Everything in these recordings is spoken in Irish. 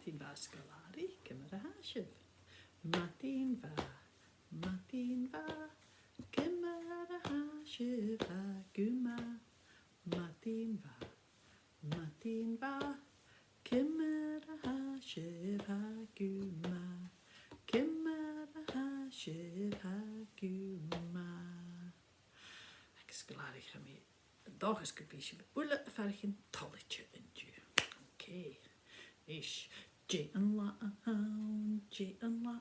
Matin va Sgoil-àraich, cymar a hasif. Matin va, cymar a hasif a gwma. Matin va, cymar a hasif a gwma. Cymar a hasif a gwma. Ac Sgoil-àraich am I, yn doch ysgrifennu wyla y farchin tolitio yn diw. Okay. Ish. J and la J and la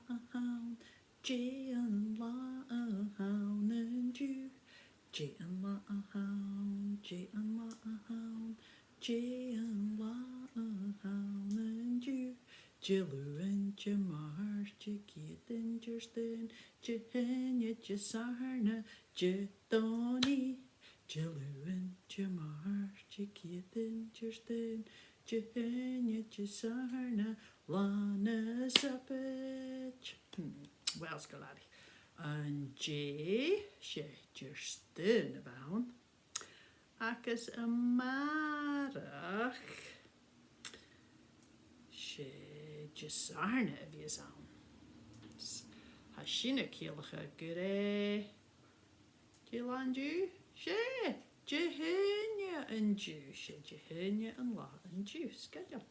J and la and you. J and la J and la J and la and you. Jilu and Jamar, Jikit and Justin, Jehenya, Jasarna, Jedoni. Jilu and Jamar, Jikit and Justin, Jehenya, Jasarna, Lana Sapich. Wel, Sgoil-àraich. Yn J, she Justin afawn. Ac ys y marach, she Jasarna y fi asawn. Ha sy'n y cilch y gyre. Gilan diw? She Jehenya yn diw. She Jehenya yn la yn diw. Sgadiol.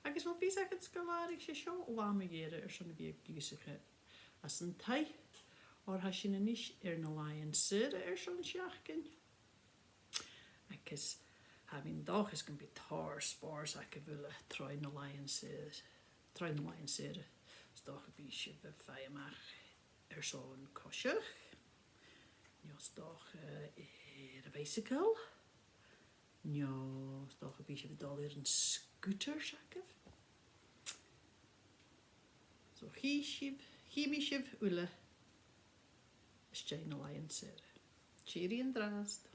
Ac ys fel fi sag yn Sgoil-àraich she sio lam y gyre sy'n y fi gysych as yn tai. Or ha sy'n yn ish na lai yn syr sy'n siachgyn. Ac ys ha fi'n doch ys gyn bydd tar spors ac y fyla troi na lai yn syr. Troi na lai yn syr. Ys doch y bys y fai amach sy'n cosiach. Nios doch y bicycle. Nios doch y bys y fydol yn scooter siacaf. So hi mi sif wyla ysjain y lai yn syr. Cheery yn drast.